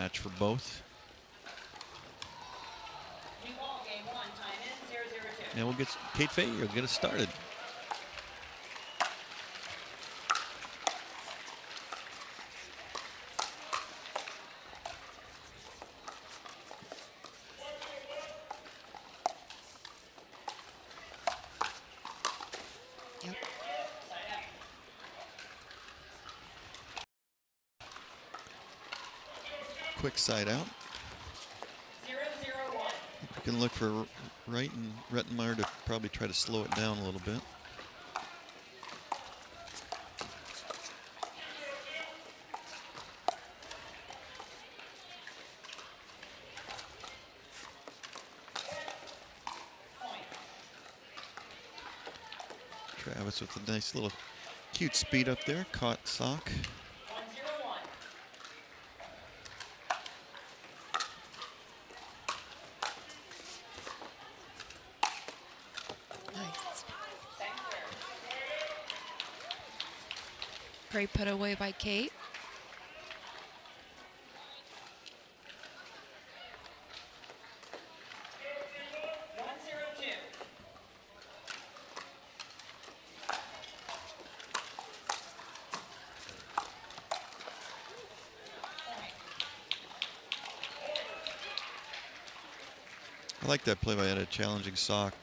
match for both. And we'll get Kate Fahey will get us started. Yep. Quick side out. 0-0-1. We can look for Wright and Rettenmaier to probably try to slow it down a little bit. Travis with a nice little cute speed up there, caught sock. 1-0-1. Nice. Great put away by Kate. I like that play by Etta, challenging sock.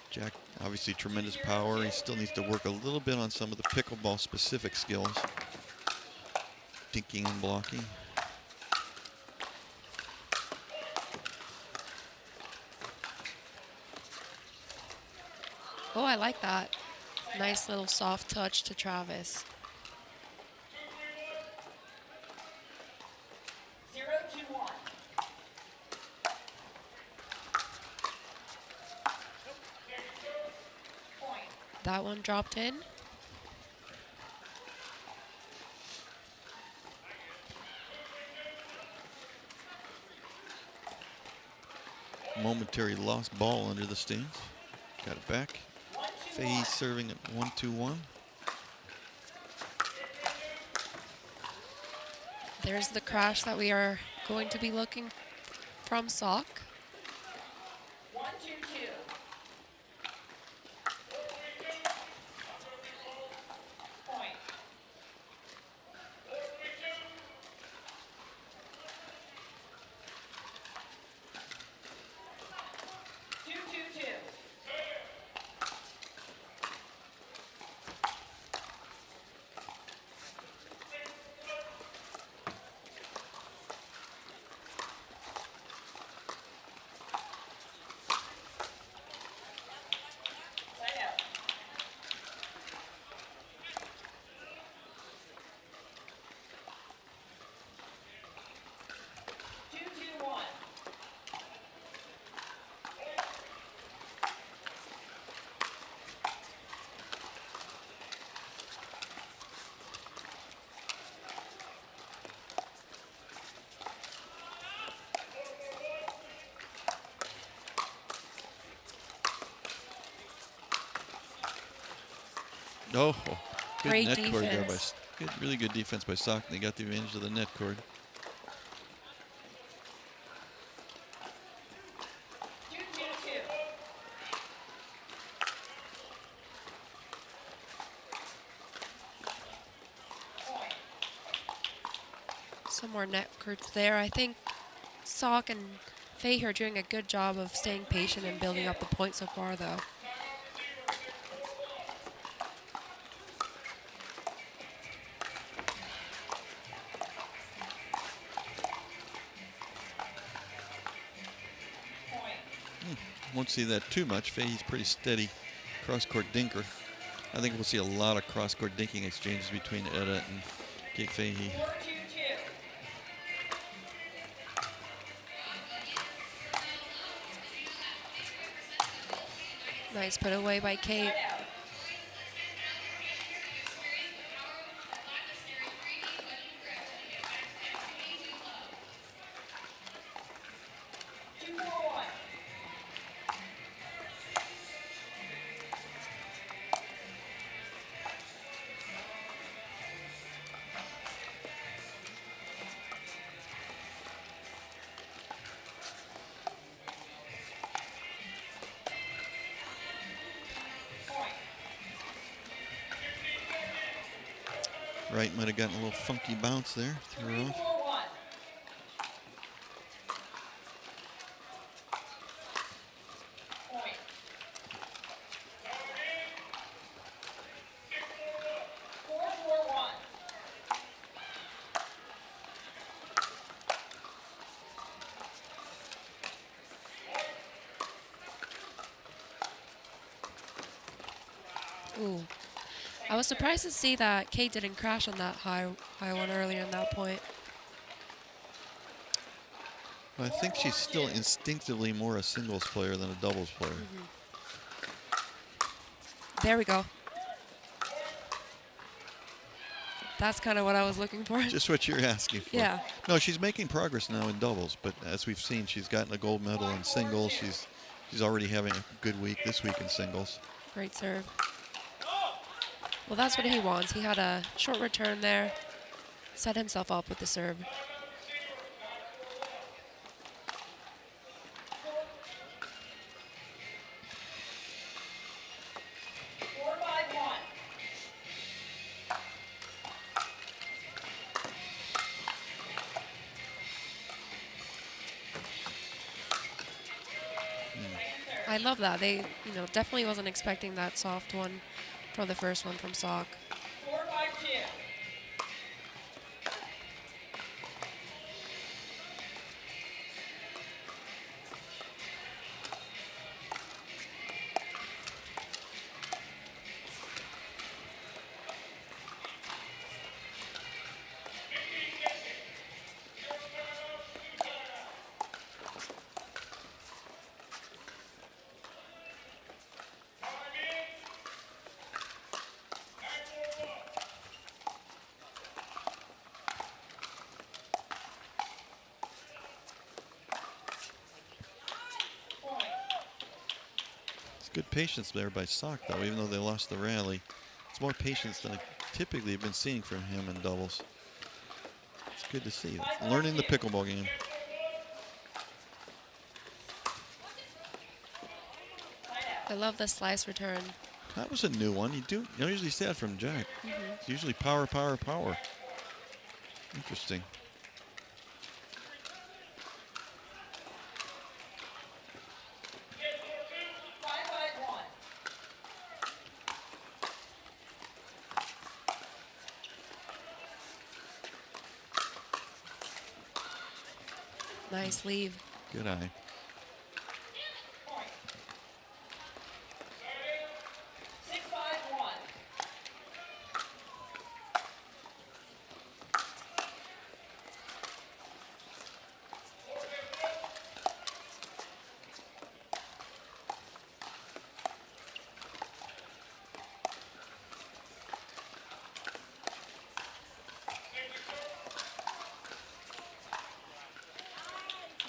Jack, obviously tremendous power. He still needs to work a little bit on some of the pickleball specific skills. Dinking and blocking. Oh, I like that. Nice little soft touch to Travis. 0-2-1. That one dropped in. Momentary lost ball under the stands. Got it back. Fahey serving at 1-2-1. There's the crash that we are going to be looking from sock. 1-2-2. Point. 2-2-2. Side out. 2-2-1. Oh, good Great net cord there by defense. really good defense by sock. They got the advantage of the net cord. 2-2-2. Point. Some more net cords there. I think Sock and Fahey are doing a good job of staying patient and building up the point so far, though. Won't see that too much. Fahey's pretty steady cross-court dinker. I think we'll see a lot of cross-court dinking exchanges between Etta and Kate Fahey. 4-2-2. Nice put away by Kate. Side out. 2-4-1. Wright might have gotten a little funky bounce there. Threw her off. 3-4-1. Point. 4-4-1. Ooh. I was surprised to see that Kate didn't crash on that high one earlier in that point. Well, I think she's still instinctively more a singles player than a doubles player. There we go. That's kind of what I was looking for. Just what you're asking for. Yeah. No, she's making progress now in doubles, but as we've seen, she's gotten a gold medal in singles. She's already having a good week this week in singles. Great serve. Well, that's what he wants. He had a short return there. Set himself up with the serve. 4-5-1. I love that. They, definitely wasn't expecting that soft one from the first one from Sock. 4-5-2. Good patience there by Sock, though, even though they lost the rally. It's more patience than I typically have been seeing from him in doubles. It's good to see. Learning the pickleball game. I love the slice return. That was a new one. You don't usually see that from Jack. It's usually power, power, power. Interesting. Nice leave. Good eye. 6-5-1.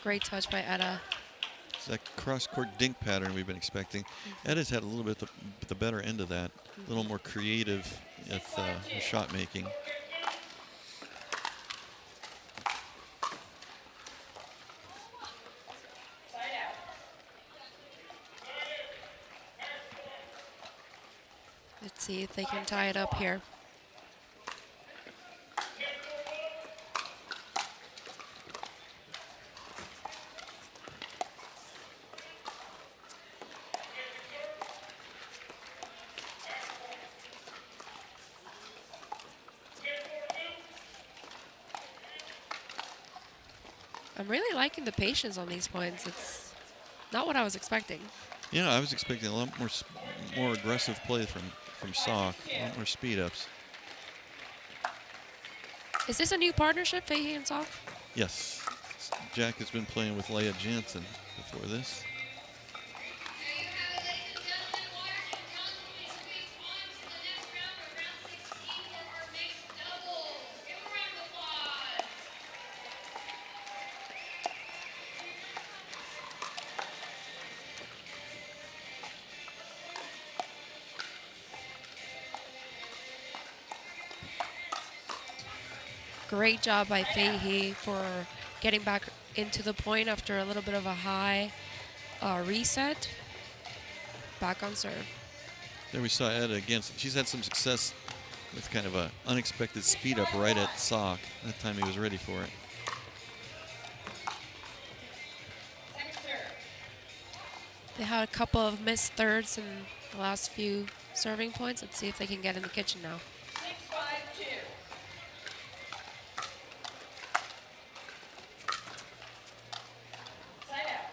Great touch by Etta. It's that cross-court dink pattern we've been expecting. Etta's had a little bit the better end of that. A little more creative at her shot making. Side out. Let's see if they can tie it up here. I'm really liking the patience on these points. It's not what I was expecting. Yeah, I was expecting a lot more aggressive play from Sock, a lot more speed ups. Is this a new partnership, Fahey and Sock? Yes, Jack has been playing with Leah Jansen before this. Great job by Fahey for getting back into the point after a little bit of a high reset. Back on serve. There we saw Etta again. She's had some success with kind of an unexpected speed up right at sock. That time he was ready for it. Second serve. They had a couple of missed thirds in the last few serving points. Let's see if they can get in the kitchen now. 6-5-2. Side out.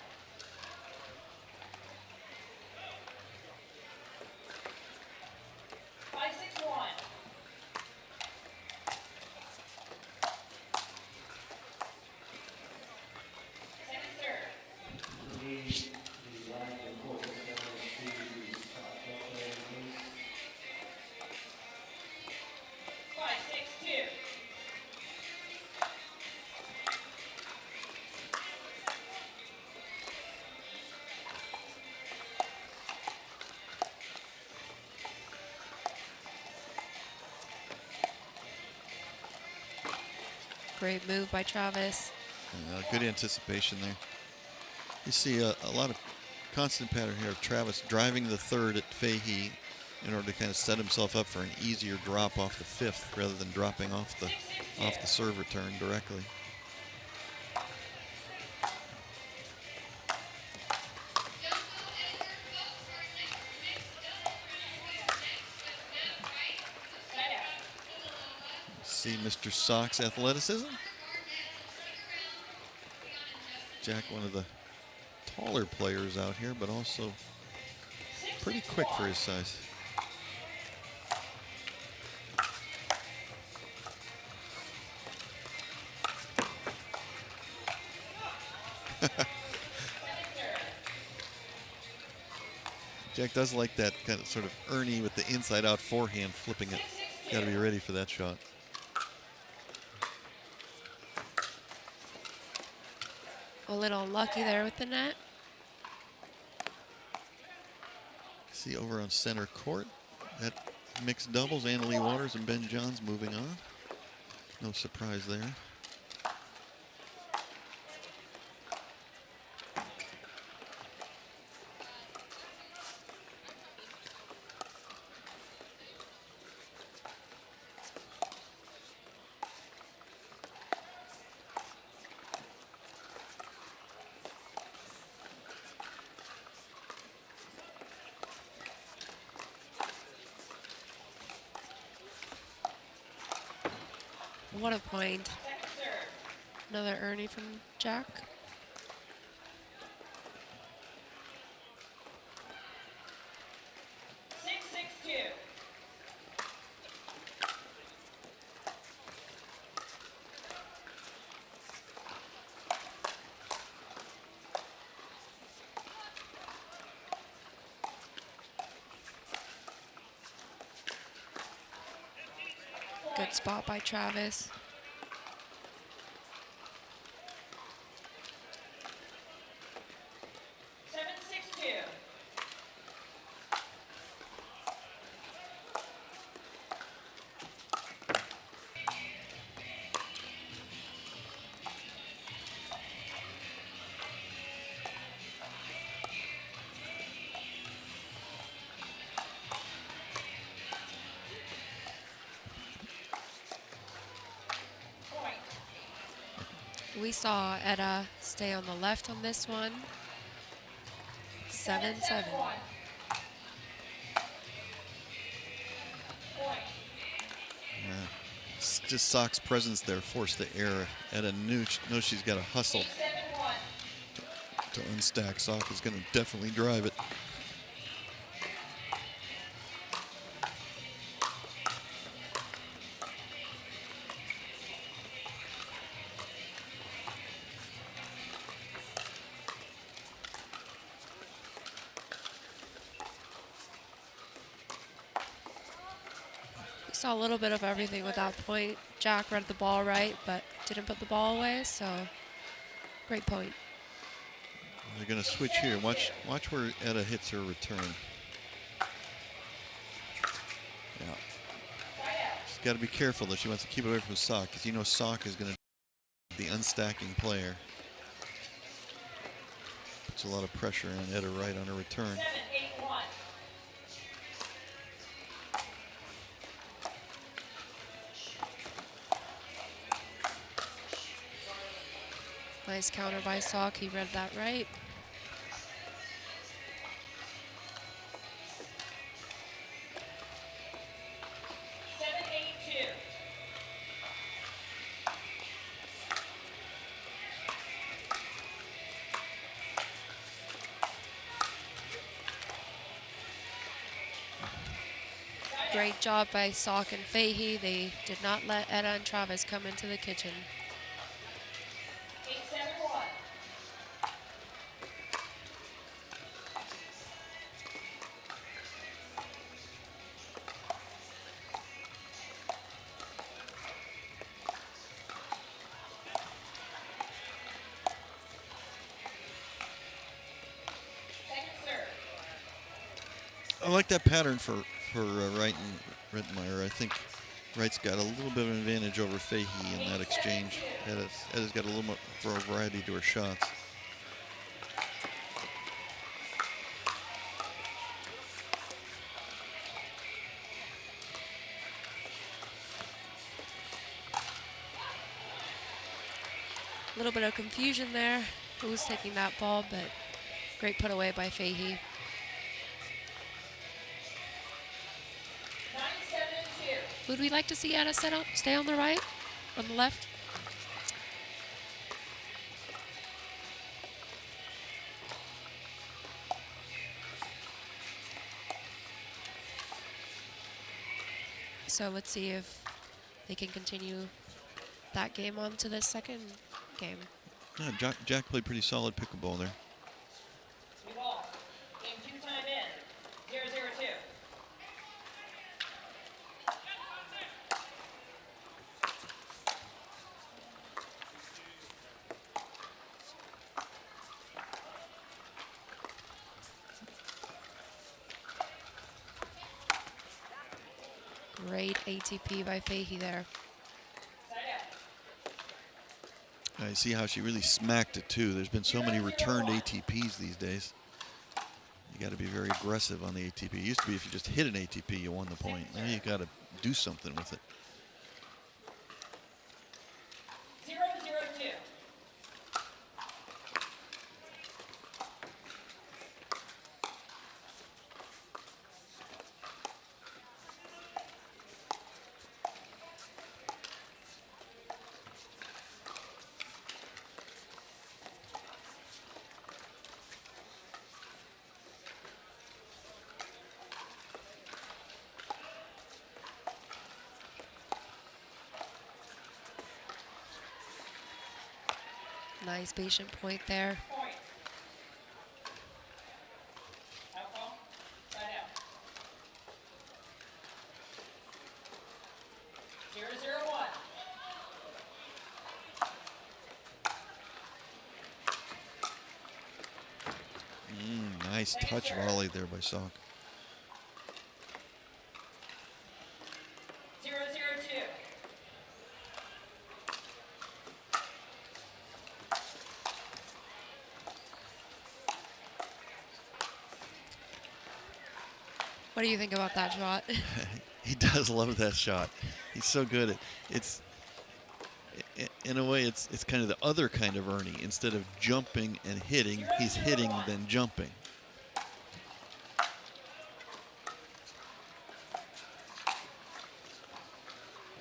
5-6-1. Second serve. 5-6-2. Great move by Travis. Good anticipation there. You see a lot of constant pattern here of Travis driving the third at Fahey in order to kind of set himself up for an easier drop off the fifth rather than dropping off the serve return directly. Side out. See Mr. Sock's athleticism. Jack, one of the taller players out here, but also pretty quick for his size. Jack does like that kind of sort of Ernie with the inside out forehand flipping it. Got to be ready for that shot. A little unlucky there with the net. See over on center court, that mixed doubles, Anna Lee Waters and Ben Johns moving on. No surprise there. What a point. Second serve. Another Ernie from Jack. Six, 6-2. Good spot by Travis. Seven, 6-2. Point. We saw Etta stay on the left on this one. 7-7. 7-1. Point. It's just Sock's presence there forced the error. Etta knows she's got to hustle 8-7-1. to unstack. Sock is going to definitely drive it. We saw a little bit of everything with that point. Jack read the ball right, but didn't put the ball away, so great point. They're going to switch here. Watch where Etta hits her return. Yeah. She's got to be careful, though. She wants to keep it away from Sock, because you know Sock is going to be the unstacking player. Puts a lot of pressure on Etta Wright on her return. 7-8-1. Nice counter by Salk. He read that right. Great job by Salk and Fahey. They did not let Etta and Travis come into the kitchen. 8-7-1. Second serve. I like that pattern for Wright and Rettenmaier. I think Wright's got a little bit of an advantage over Fahey in that exchange. Etta's got a little more variety to her shots. A little bit of confusion there. Who's taking that ball, but great put away by Fahey. 9-7-2. Would we like to see Etta stay on the right, on the left? So let's see if they can continue that game on to the second game. Yeah, Jack played pretty solid pickleball there. New ball. Game 2 time in. 0-0-2. Great ATP by Fahey there. Side out. I see how she really smacked it too. There's been so many returned ATPs these days. You got to be very aggressive on the ATP. It used to be if you just hit an ATP, you won the point. Now you got to do something with it. 0-0-2. Nice patient point there. Point. Out ball. Side out. 0-0-1. Nice touch volley there by Salk. 0-0-2. What do you think about that shot? He does love that shot. He's so good at it's. In a way, it's kind of the other kind of Ernie. Instead of jumping and hitting, he's hitting then jumping.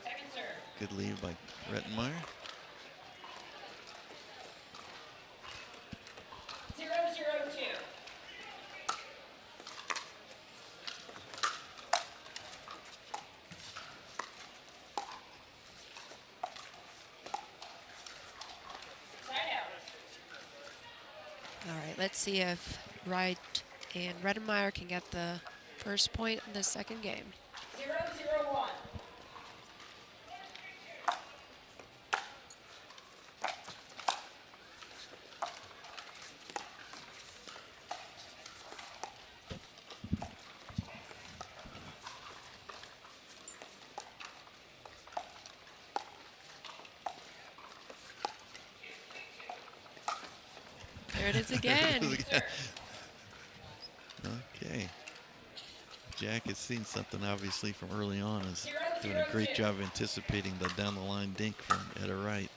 Second serve. Good lead by Rettenmaier. 0-0-2. Side out. All right, let's see if Wright and Rettenmaier can get the first point in the second game. 0-0-1. There it is again. Okay. Jack has seen something obviously from early on. Is doing a great job of anticipating the down the line dink from Etta Wright.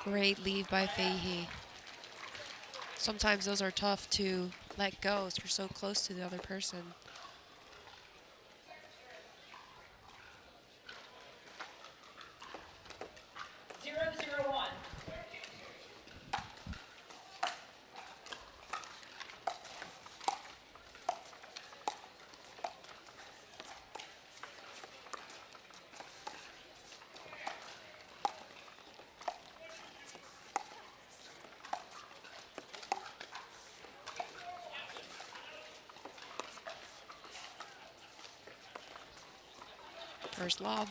Great lead by Fahey. Sometimes those are tough to let go if you're so close to the other person. First lob.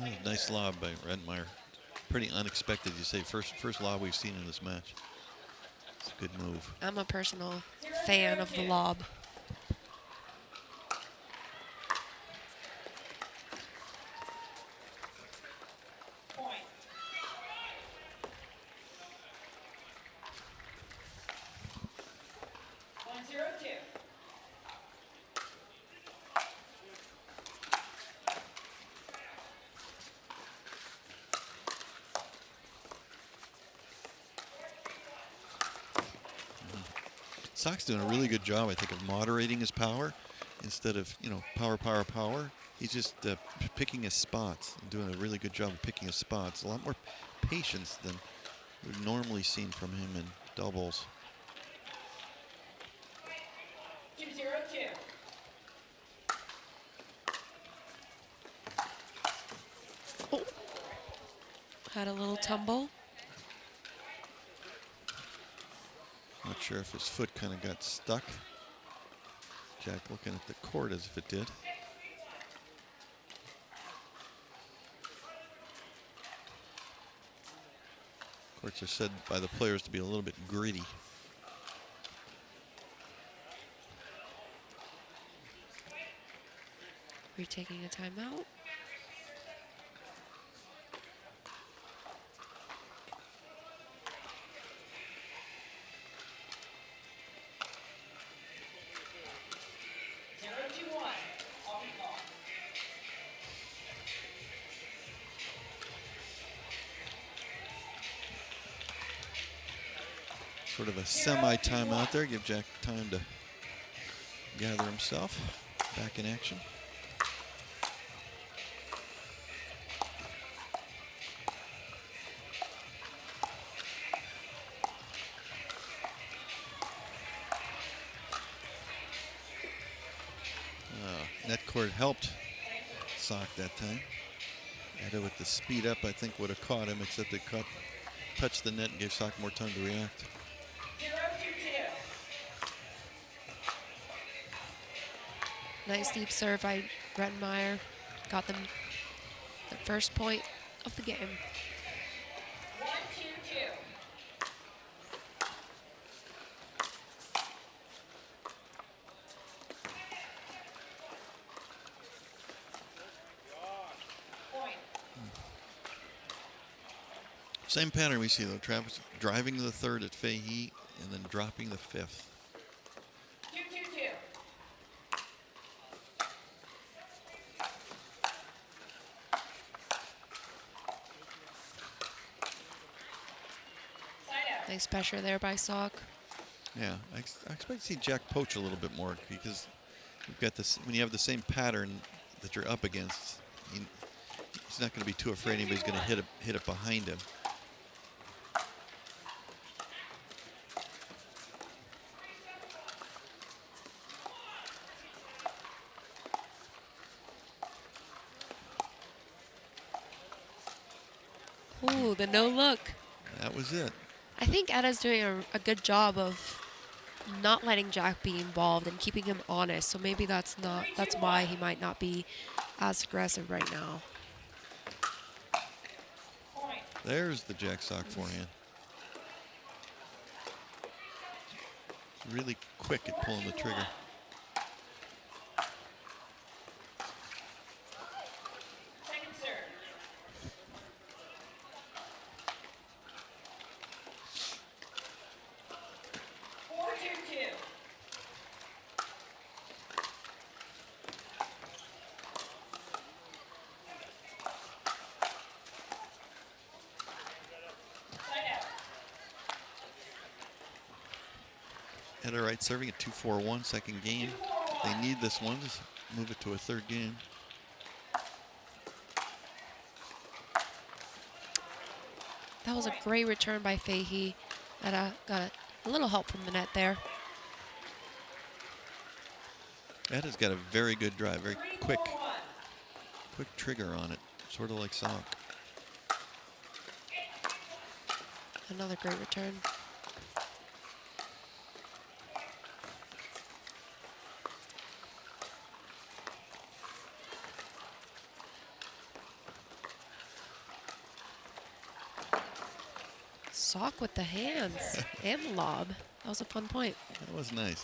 Oh, nice lob by Rettenmaier. Pretty unexpected, you say. First lob we've seen in this match. It's a good move. I'm a personal fan of the lob. Point. One, zero, two. Sock's doing a really good job, I think, of moderating his power instead of, power. He's just picking his spots and doing a really good job of picking his spots. A lot more patience than we've normally seen from him in doubles. 2-0-2. Oh. Had a little tumble. Not sure if his foot kind of got stuck. Jack looking at the court as if it did. Courts are said by the players to be a little bit gritty. We're taking a timeout. Sort of a semi-timeout there. Give Jack time to gather himself. Back in action. Net court helped Sock that time. Etta with the speed up, I think, would have caught him, except it touched the net and gave Sock more time to react. 0-2-2. Nice deep serve by Rettenmaier. Got them the first point of the game. 1-2-2. Point. Same pattern we see, though. Travis driving the third at Fahey and then dropping the fifth. 2-2-2. Side out. Nice pressure there by Sock. Yeah, I expect to see Jack poach a little bit more because you've got this. When you have the same pattern that you're up against, he's not going to be too afraid anybody's going to hit it behind him. Ooh, the no look. That was it. I think Etta's doing a good job of not letting Jack be involved and keeping him honest. So maybe that's why he might not be as aggressive right now. Point. There's the Jack Sock forehand. Really quick at pulling the trigger. Second serve. 4-2-2. Etta Wright serving at 2-4-1, second game. They need this one to move it to a third game. That was a great return by Fahey. Etta got a little help from the net there. Etta's got a very good drive, very quick trigger on it, sort of like Sock. Another great return. Sock with the hands and the lob. That was a fun point. That was nice.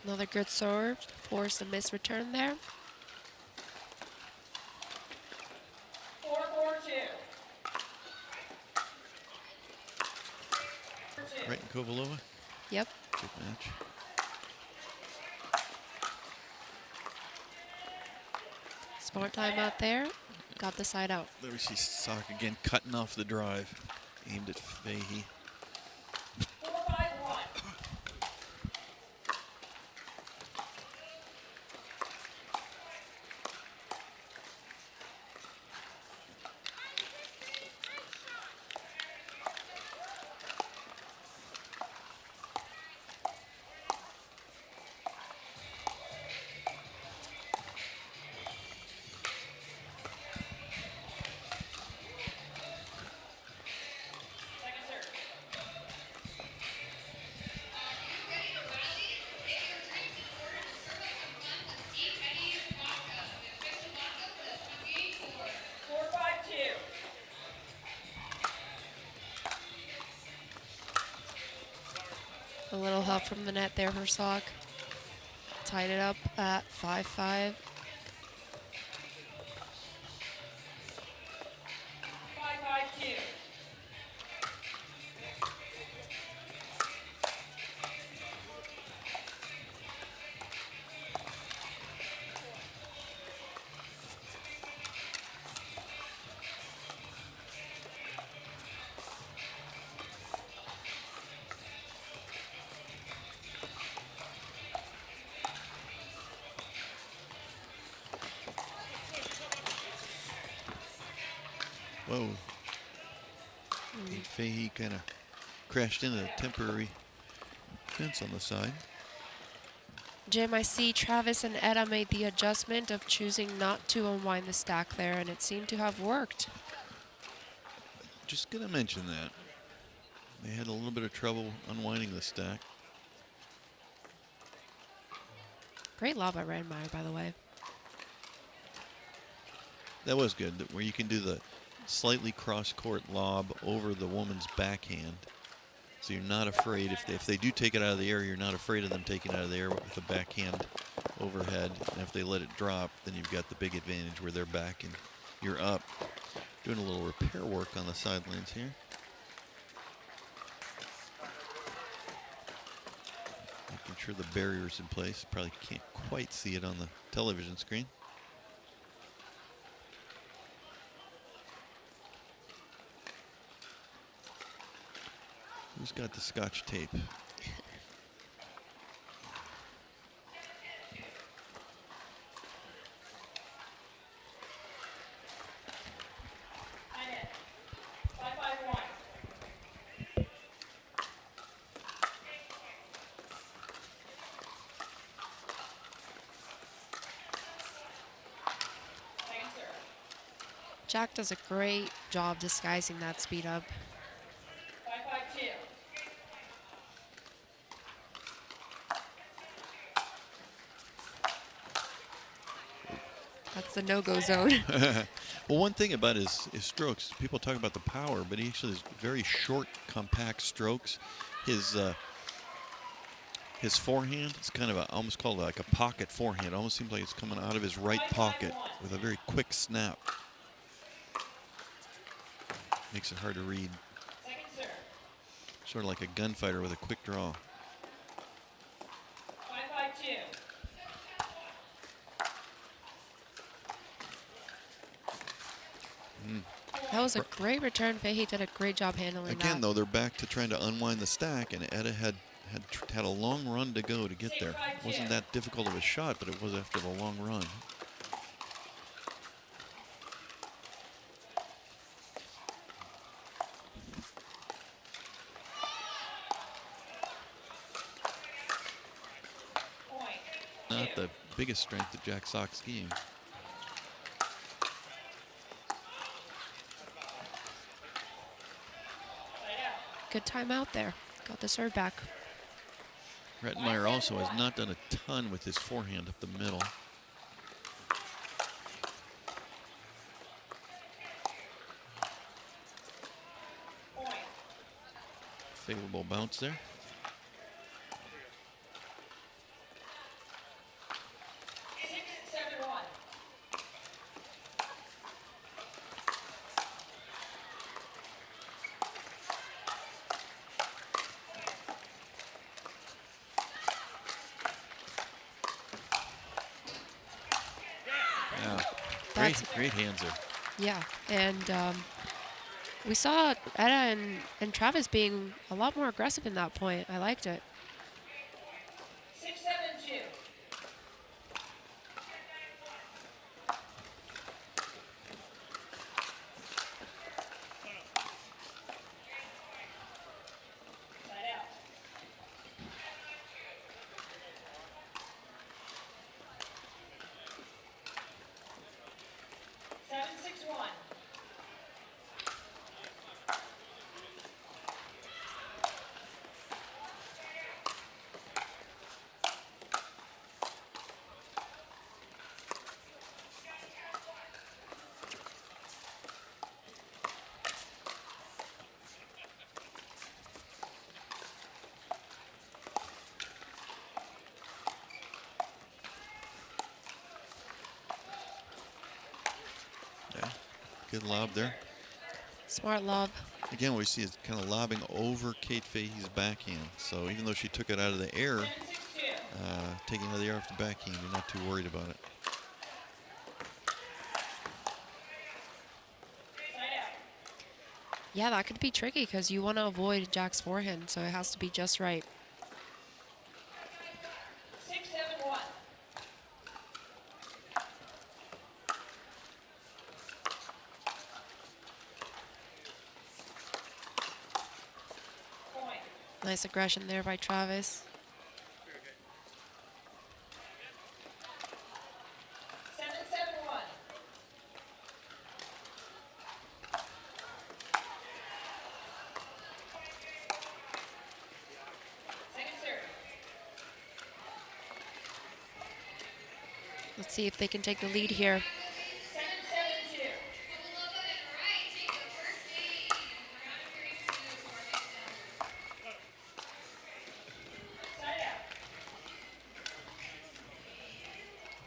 Another good serve, forced a missed return there. 4-4-2. Right in Kovalova. Yep. Good match. Smart time out there. Got the side out. There we see Sock again cutting off the drive, aimed at Fahey. 4-5-1. Second serve. Four, five, two. A little help from the net there for Sock. Tied it up at 5-5. 5-5-2. Whoa. And Fahey kind of crashed into the temporary fence on the side. Jim, I see Travis and Etta made the adjustment of choosing not to unwind the stack there, and it seemed to have worked. Just going to mention that. They had a little bit of trouble unwinding the stack. Great lob by Rettenmaier, by the way. That was good, where you can do the slightly cross-court lob over the woman's backhand. So you're not afraid, if they do take it out of the air, you're not afraid of them taking it out of the air with the backhand overhead. And if they let it drop, then you've got the big advantage where they're back and you're up. Doing a little repair work on the sidelines here. Making sure the barrier's in place. Probably can't quite see it on the television screen. Who's got the Scotch tape? Nine-in. 5-5-1. Second serve. Jack does a great job disguising that speed up. 5-5-2. That's the no-go zone. Well, one thing about his strokes, people talk about the power, but he actually has very short, compact strokes. His forehand is kind of almost called like a pocket forehand. It almost seems like it's coming out of his right pocket with a very quick snap. Makes it hard to read. Second serve. Sort of like a gunfighter with a quick draw. 5-5-2. That was a great return. Fahey did a great job handling that. Again, though, they're back to trying to unwind the stack, and Etta had a long run to go to get there. It wasn't that difficult of a shot, but it was after the long run. Not the biggest strength of Jack Sock skiing. Good timeout there. Got the serve back. Rettenmaier also has not done a ton with his forehand up the middle. Favorable bounce there. Great hands there. Yeah, and we saw Etta and Travis being a lot more aggressive in that point. I liked it. 6-7-2. Good lob there. Smart lob. Again, what we see is kind of lobbing over Kate Fahey's backhand. So even though she took it out of the air, taking it out of the air off the backhand, you're not too worried about it. Yeah, that could be tricky because you want to avoid Jack's forehand, so it has to be just right. 6-7-1. Nice aggression there by Travis. 7-7-1. Second serve. Let's see if they can take the lead here. 7-7-2.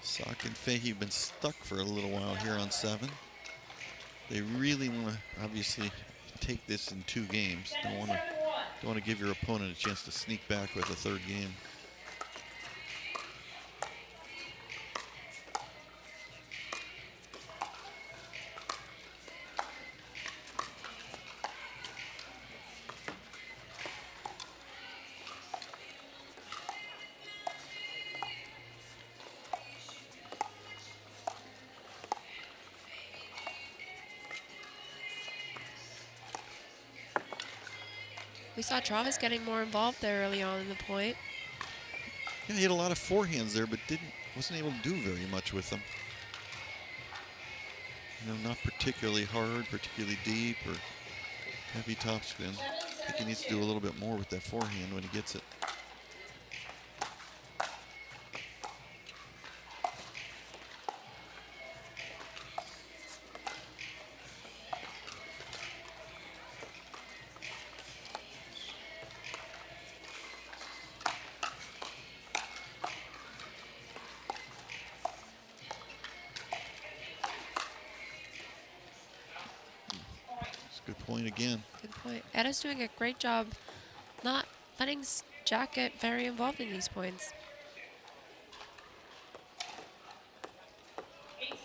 Sock and Fahey have been stuck for a little while here on 7. They really want to obviously take this in 2 games. Don't want to give your opponent a chance to sneak back with a 3rd game. We saw Travis getting more involved there early on in the point. Yeah, he had a lot of forehands there, but wasn't able to do very much with them. You know, not particularly hard, particularly deep, or heavy topspin. I think he needs to do a little bit more with that forehand when he gets it. Good point again. Good point. Etta's doing a great job not letting Jack get very involved in these points. 8-7-2.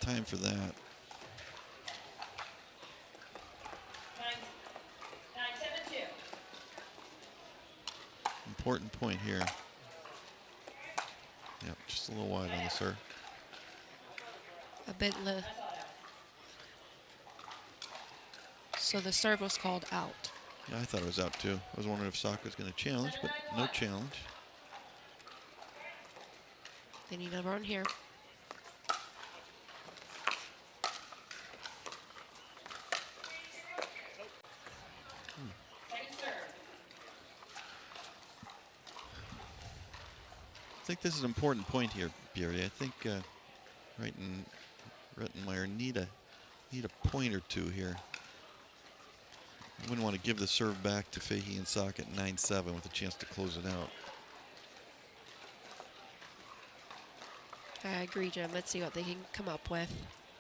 time for that. 9-7-2. Important point here. Yep, just a little wide on the serve. A bit low. So the serve was called out. Yeah, I thought it was out too. I was wondering if Sock was going to challenge, but no challenge. They need a run here. Second serve. I think this is an important point here, Beery. I think Wright and Rettenmaier need a point or two here. I wouldn't want to give the serve back to Fahey and Sock at 9-7 with a chance to close it out. I agree, Jim. Let's see what they can come up with.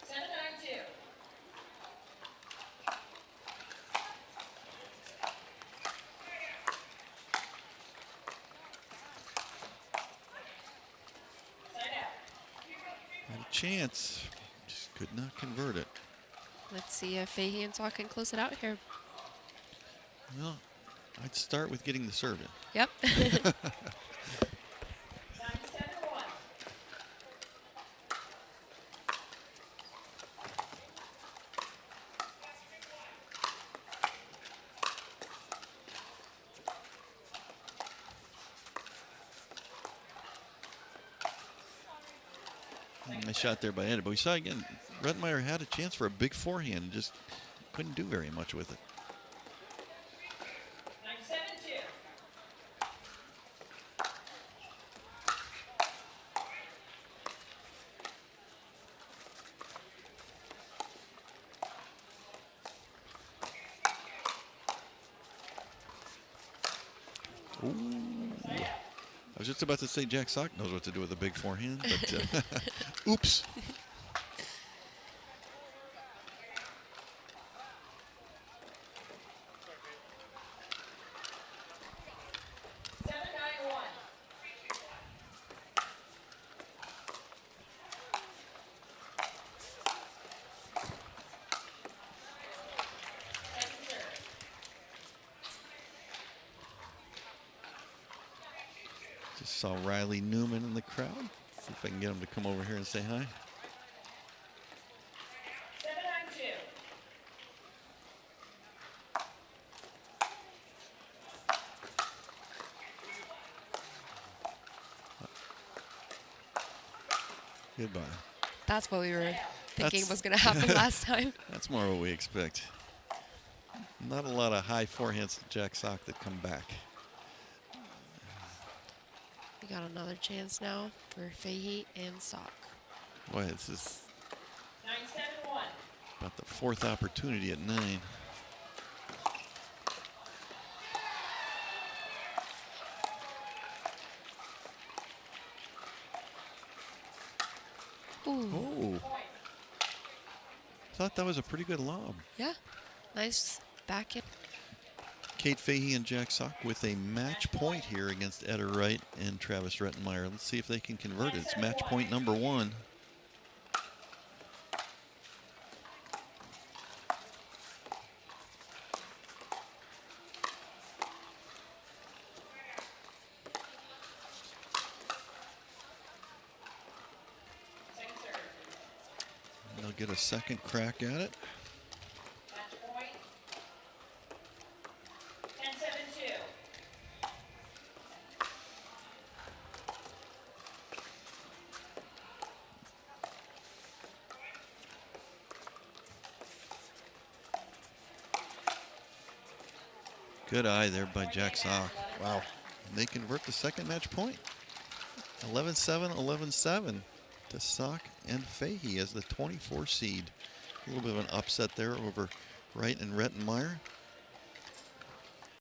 7-9-2. Side out. Had a chance, just could not convert it. Let's see if Fahey and Sock can close it out here. Well, I'd start with getting the serve in. Yep. 9-7-1. Nice shot there by Etta, but we saw again, Rettenmaier had a chance for a big forehand, just couldn't do very much with it. 9-7-2. I was just about to say Jack Sock knows what to do with a big forehand, but oops. 7-9-1. Second serve. Just saw Riley Newman in the crowd. See if I can get him to come over here and say hi. 7-9-2. Goodbye. That's what we were thinking That's- was going to happen last time. That's more what we expect. Not a lot of high forehands to Jack Sock that come back. We got another chance now for Fahey and Sock. Boy, this is 9-7-1. about the fourth opportunity at 9. Ooh, Oh, thought that was a pretty good lob. yeah. Nice back in. Kate Fahey and Jack Sock with a match point here against Etta Wright and Travis Rettenmaier. Let's see if they can convert it. It's match point number 1. Second serve. And they'll get a second crack at it. Match point. 10-7-2. Good eye there by Jack Sock. Wow. And they convert the second match point. 11-7, 11-7 to Sock and Fahey as the 24 seed. A little bit of an upset there over Wright and Rettenmaier.